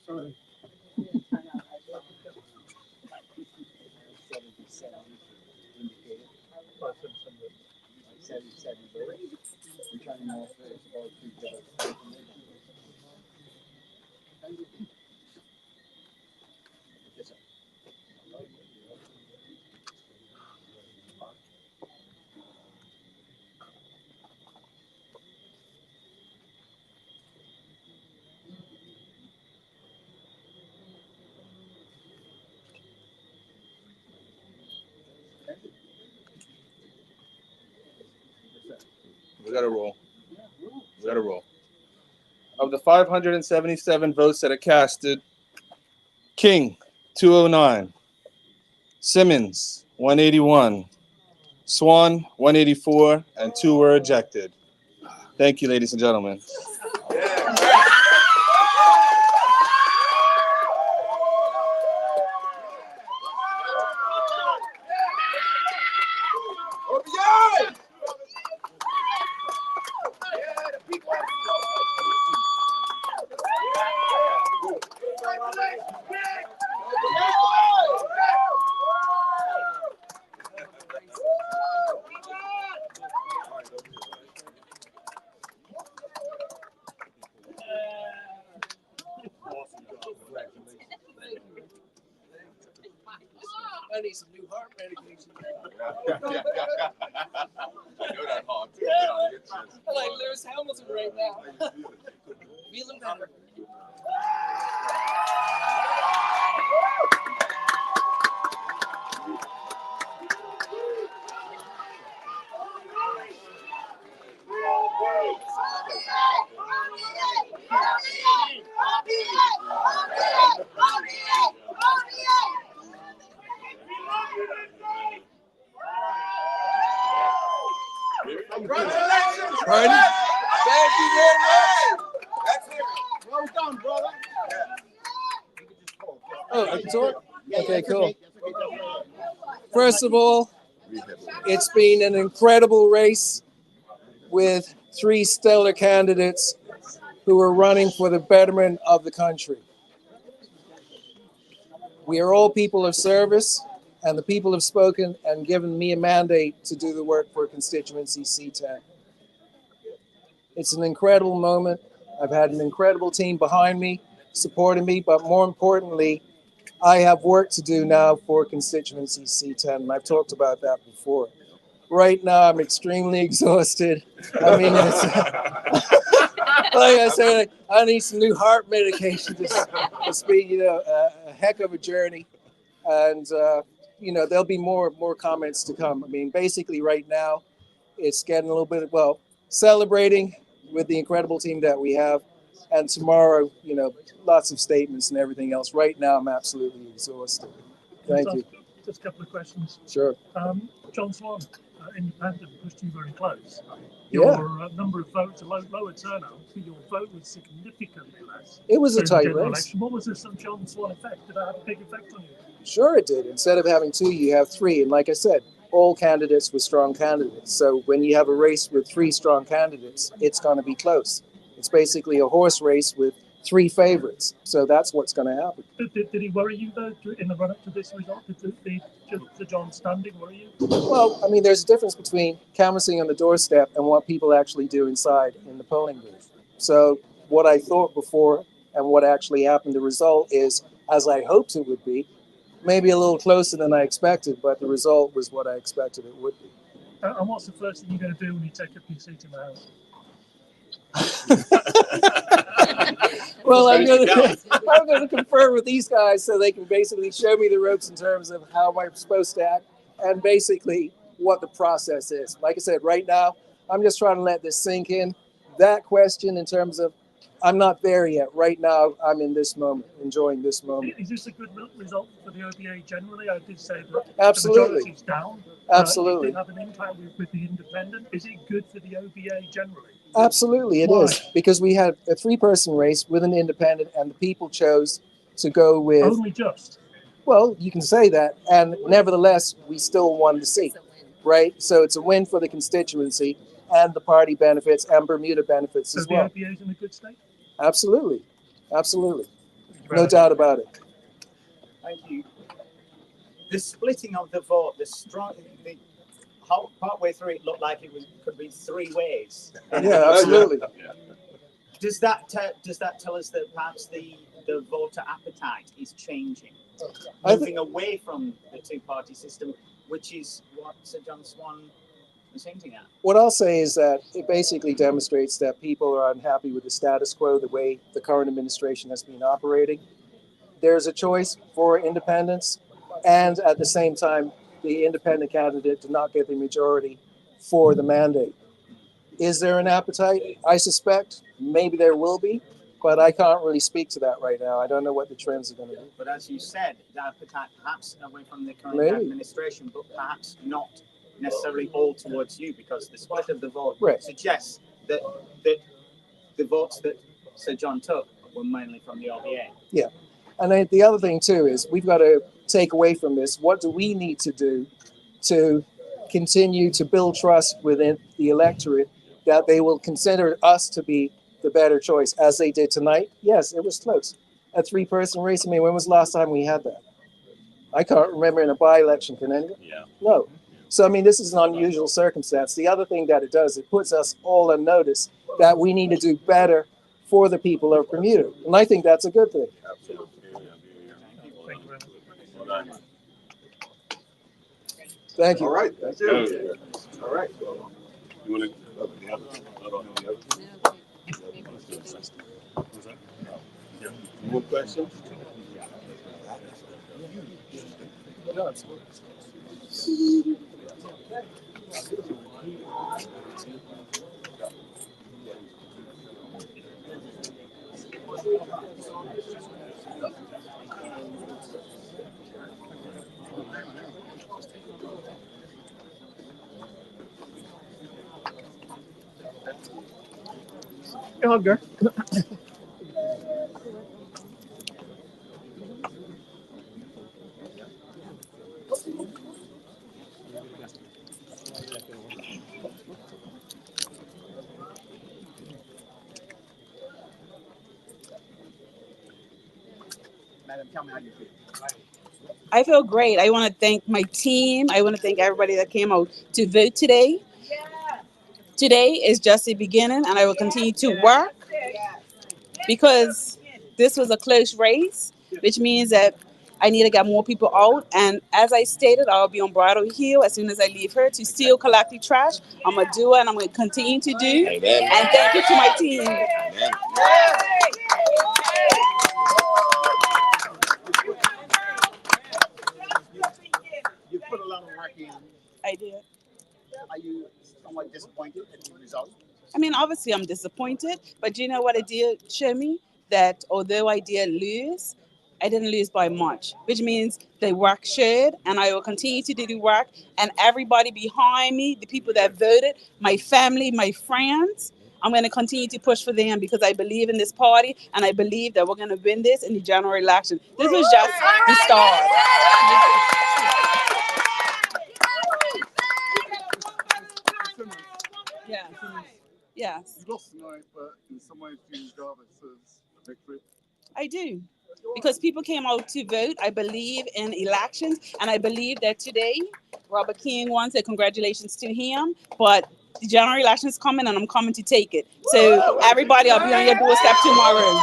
Sorry. We got to roll. We got to roll. Of the 577 votes that are casted, King, 209. Simmons, 181. Swan, 184. And 2 were ejected. Thank you, ladies and gentlemen. I need some new heart medication. I know that hard too. I like Lewis Hamilton right now. Feeling better. Congratulations! Pardon? Thank you very much. That's it. Well done, brother. Oh, I can talk? Okay, cool. First of all, it's been an incredible race with 3 stellar candidates who are running for the betterment of the country. We are all people of service, and the people have spoken and given me a mandate to do the work for constituency C10. It's an incredible moment. I've had an incredible team behind me, supporting me, but more importantly, I have work to do now for constituency C10, and I've talked about that before. Right now, I'm extremely exhausted. I mean, it's, like I said, I need some new heart medication. It's been, a heck of a journey, and there'll be more comments to come. I mean, basically, right now, it's getting a little bit celebrating with the incredible team that we have, and tomorrow, lots of statements and everything else. Right now, I'm absolutely exhausted. Thank you. Just a couple of questions. Sure. John Swan, independent, pushed you very close. Yeah. Your number of votes, a lower turnout, but your vote was significantly less. It was a than the tight general race. election. What was this John Swan effect? Did that have a big effect on you? Sure, it did. Instead of having 2, you have 3. And like I said, all candidates were strong candidates. So when you have a race with 3 strong candidates, it's going to be close. It's basically a horse race with 3 favorites. So that's what's going to happen. Did he worry you, though, in the run-up to this result? Did the John standing worry you? Well, I mean, there's a difference between canvassing on the doorstep and what people actually do inside in the polling booth. So what I thought before and what actually happened, the result is, as I hoped it would be, maybe a little closer than I expected, but the result was what I expected it would be. And what's the first thing you're going to do when you take up your seat in the House? Well, I'm going to confer with these guys so they can basically show me the ropes in terms of how I'm supposed to act and basically what the process is. Like I said, right now, I'm just trying to let this sink in. That question in terms of, I'm not there yet. Right now, I'm in this moment, enjoying this moment. Is this a good result for the OBA generally? I did say that Absolutely. the majority's down. Absolutely. It did have an impact with the independent. Is it good for the OBA generally? Absolutely, it is. Because we had a 3-person race with an independent, and the people chose to go with... Only just? Well, you can say that. And nevertheless, we still won the seat, right? So it's a win for the constituency, and the party benefits, and Bermuda benefits as well. So the OBA is in a good state? Absolutely. Absolutely. No doubt about it. Thank you. The splitting of the vote, partway through it looked like could be three ways. Yeah, absolutely. Does that tell us that perhaps the voter appetite is changing, moving away from the two-party system, which is what Sir John Swan was hinting at? What I'll say is that it basically demonstrates that people are unhappy with the status quo, the way the current administration has been operating. There's a choice for independents, and at the same time, the independent candidate did not get the majority for the mandate. Is there an appetite? I suspect maybe there will be, but I can't really speak to that right now. I don't know what the trends are going to be. But as you said, the appetite perhaps away from the current administration, but perhaps not necessarily all towards you, because the split of the vote suggests that the votes that Sir John took were mainly from the OBA. Yeah. And then the other thing, too, is we've got to take away from this, what do we need to do to continue to build trust within the electorate that they will consider us to be the better choice, as they did tonight? Yes, it was close. A three-person race. I mean, when was the last time we had that? I can't remember in a by-election. Can anyone? Yeah. No. So, I mean, this is an unusual circumstance. The other thing that it does, it puts us all on notice that we need to do better for the people of Bermuda. And I think that's a good thing. Absolutely. Thank you. All right. That's it. All right. You want more questions? Oh, good. Madam, tell me how you feel. I feel great. I want to thank my team. I want to thank everybody that came out to vote today. Today is just the beginning, and I will continue to work because this was a close race, which means that I need to get more people out. And as I stated, I'll be on Broadway Hill as soon as I leave here to still collect the trash. I'm going to do it, and I'm going to continue to do. Amen. And thank you to my team. Amen. You put a lot of work in. I did. Are you somewhat disappointed at the result? I mean, obviously, I'm disappointed, but you know what it did show me? That although I did lose, I didn't lose by much, which means the work showed, and I will continue to do the work. And everybody behind me, the people that voted, my family, my friends, I'm going to continue to push for them because I believe in this party, and I believe that we're going to win this in the general election. This was just the start. Yeah. Yes. You lost tonight, but in some ways you regard this as a victory. I do. Because people came out to vote. I believe in elections, and I believe that today Robert King won, so congratulations to him. But the general election is coming, and I'm coming to take it. So everybody, I'll be on your doorstep tomorrow.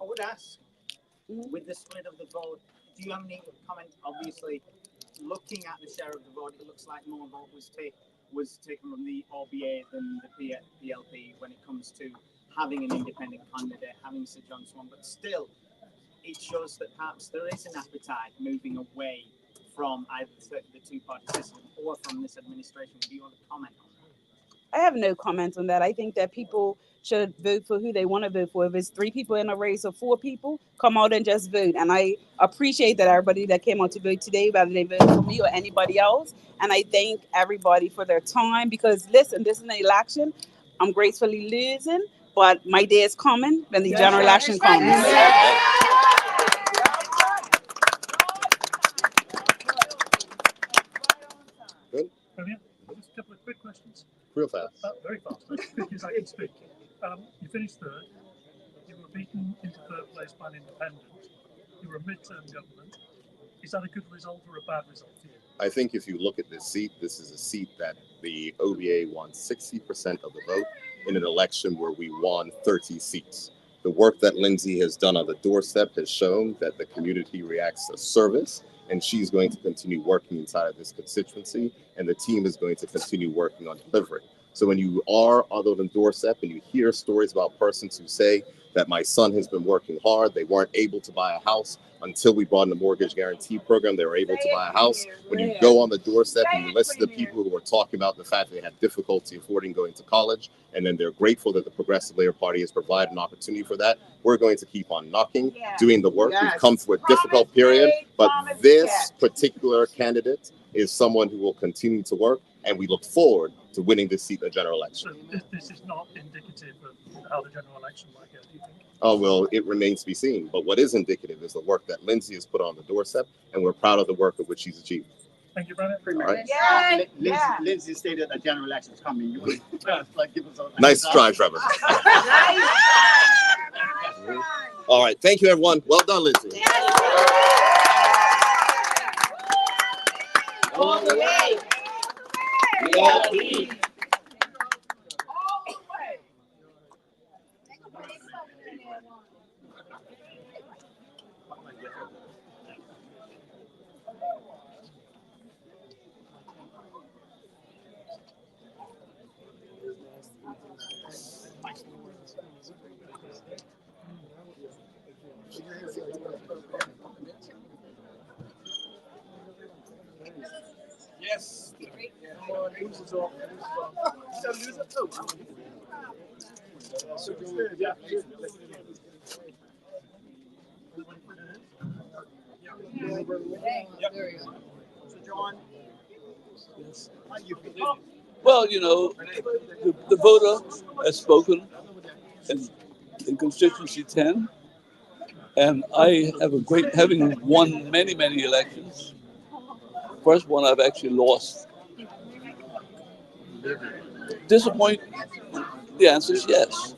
I would ask, with the split of the vote, do you have any comment? Obviously, looking at the share of the vote, it looks like more vote was taken from the OBA than the PLP when it comes to having an independent candidate, having Sir John Swan. But still, it shows that perhaps there is an appetite moving away from either the two-party system or from this administration. Do you want to comment on that? I have no comment on that. I think that people should vote for who they want to vote for. If it's 3 people in a race or 4 people, come out and just vote. And I appreciate that everybody that came out to vote today, whether they voted for me or anybody else. And I thank everybody for their time because, listen, this is an election. I'm gracefully losing, but my day is coming when the general election comes. Good. Brilliant. a couple of quick questions. Real fast. Very fast, as quick as I can speak. You finished third. You were beaten into third place by an independent. You were a midterm government. Is that a good result or a bad result for you? I think if you look at this seat, this is a seat that the OBA won 60% of the vote in an election where we won 30 seats. The work that Lindsay has done on the doorstep has shown that the community reacts to service, and she's going to continue working inside of this constituency, and the team is going to continue working on delivering. So when you are on the doorstep and you hear stories about persons who say that my son has been working hard, they weren't able to buy a house until we brought in the mortgage guarantee program, they were able to buy a house. When you go on the doorstep and you listen to people who are talking about the fact that they have difficulty affording going to college, and then they're grateful that the Progressive Labor Party has provided an opportunity for that, we're going to keep on knocking, doing the work. We've come through a difficult period, but this particular candidate is someone who will continue to work, and we look forward to winning this seat in the general election. So this is not indicative of how the general election might go, do you think? Oh, well, it remains to be seen. But what is indicative is the work that Lindsay has put on the doorstep, and we're proud of the work of which she's achieved. Thank you, Brennan. All right. Lindsay stated a general election is coming. You would give us a Nice try, Trevor. All right. Thank you, everyone. Well done, Lindsay. All the way. Yeah. Yes. Well, you know, the voter has spoken in constituency 10, and I have having won many, many elections. First one I've actually lost. Disappointed? The answer is yes.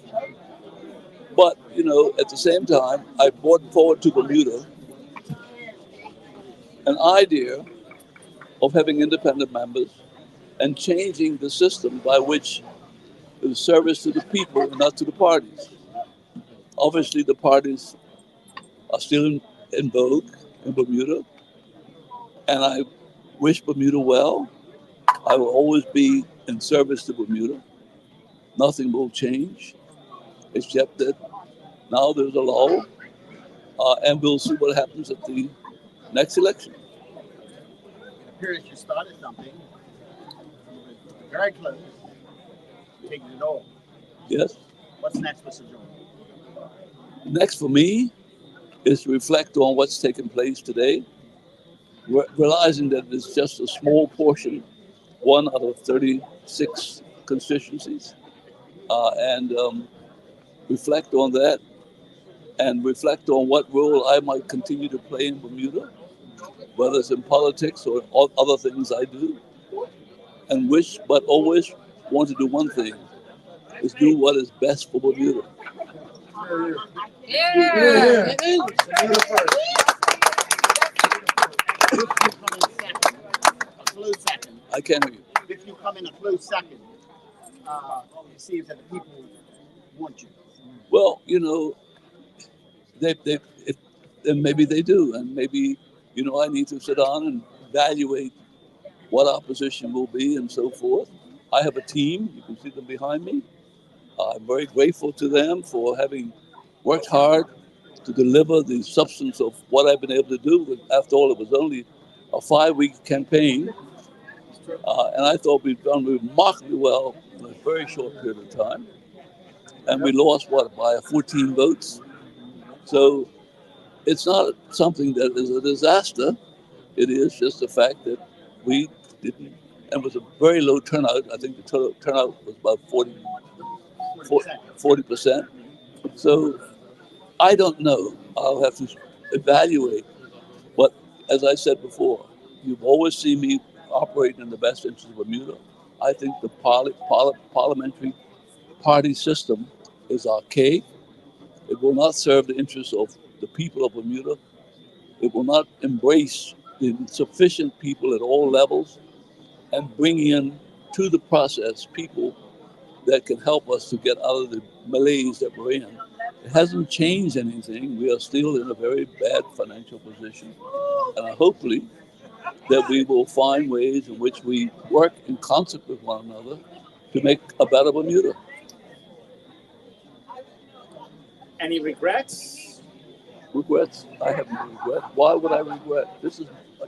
But, you know, at the same time, I brought forward to Bermuda an idea of having independent members and changing the system by which it was service to the people and not to the parties. Obviously, the parties are still in vogue in Bermuda, and I wish Bermuda well. I will always be in service to Bermuda. Nothing will change, except that now there's a lull, and we'll see what happens at the next election. It appears you started something. Very close. Taking it all. Yes. What's next for Sir John? Next for me is to reflect on what's taken place today, realizing that it's just a small portion, one out of 36 constituencies, and reflect on that and reflect on what role I might continue to play in Bermuda, whether it's in politics or other things I do, and wish, but always want to do one thing, is do what is best for Bermuda. Yeah. A close second. I can't hear you. If you come in a close second, it seems that the people want you. Well, you know, then maybe they do, and maybe, you know, I need to sit down and evaluate what our position will be and so forth. I have a team. You can see them behind me. I'm very grateful to them for having worked hard to deliver the substance of what I've been able to do. But after all, it was only a 5-week campaign, and I thought we'd done remarkably well in a very short period of time. And we lost, by 14 votes. So it's not something that is a disaster. It is just the fact that we didn't, and it was a very low turnout. I think the turnout was about 40%. So I don't know. I'll have to evaluate. But as I said before, you've always seen me operating in the best interest of Bermuda. I think the parliamentary party system is archaic. It will not serve the interests of the people of Bermuda. It will not embrace the sufficient people at all levels and bring in to the process people that can help us to get out of the malaise that we're in. It hasn't changed anything. We are still in a very bad financial position. And hopefully that we will find ways in which we work in concert with one another to make a better Bermuda. Any regrets? Regrets? I have no regret. Why would I regret? This is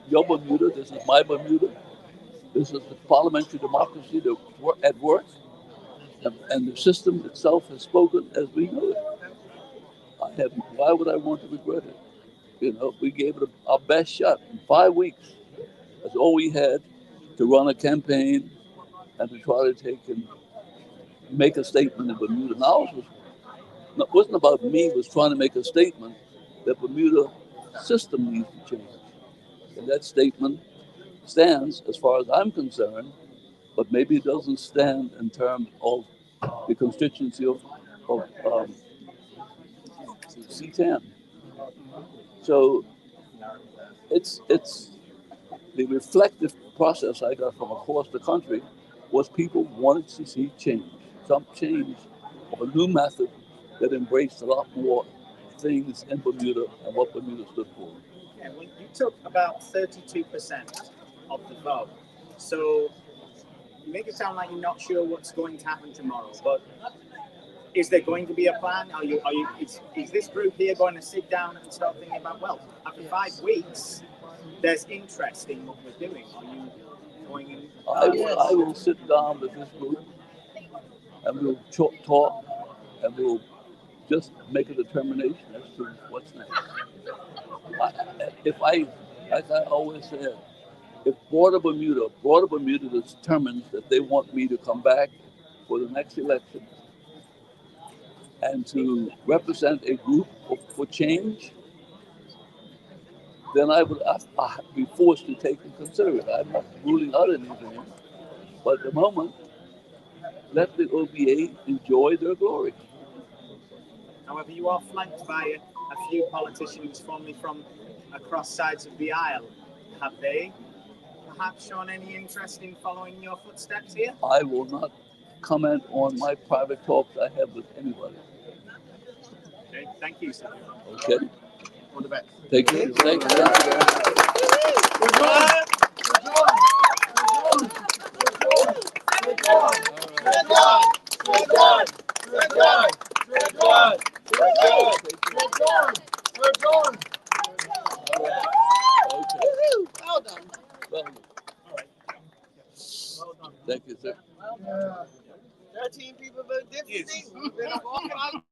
your Bermuda. This is my Bermuda. This is the parliamentary democracy at work. And the system itself has spoken as we know it. Why would I want to regret it? You know, we gave it our best shot in 5 weeks. That's all we had to run a campaign and to try to take and make a statement in Bermuda. Now it wasn't about me. It was trying to make a statement that Bermuda system needs to change. And that statement stands as far as I'm concerned, but maybe it doesn't stand in terms of the constituency of C10. So it's the reflective process I got from across the country was people wanted to see change, some change of a new method that embraced a lot more things in Bermuda and what Bermuda stood for. Yeah, well, you took about 32% of the vote. So you make it sound like you're not sure what's going to happen tomorrow, but is there going to be a plan? Is this group here going to sit down and start thinking about, well, after 5 weeks, there's interest in what we're doing? Are you going in? I will sit down with this group and we'll talk and we'll just make a determination as to what's next. As I always said, if Border Bermuda determines that they want me to come back for the next election and to represent a group for change, then I would be forced to take and consider it. I'm not ruling out anything, but at the moment, let the OBA enjoy their glory. However, you are flanked by a few politicians formerly from across sides of the aisle. Have they perhaps shown any interest in following your footsteps here? I will not comment on my private talks I have with anybody. Okay, thank you, sir. Okay. All the best. Thank you. Thank you. Well done. Thank you, sir. 13 people vote differently.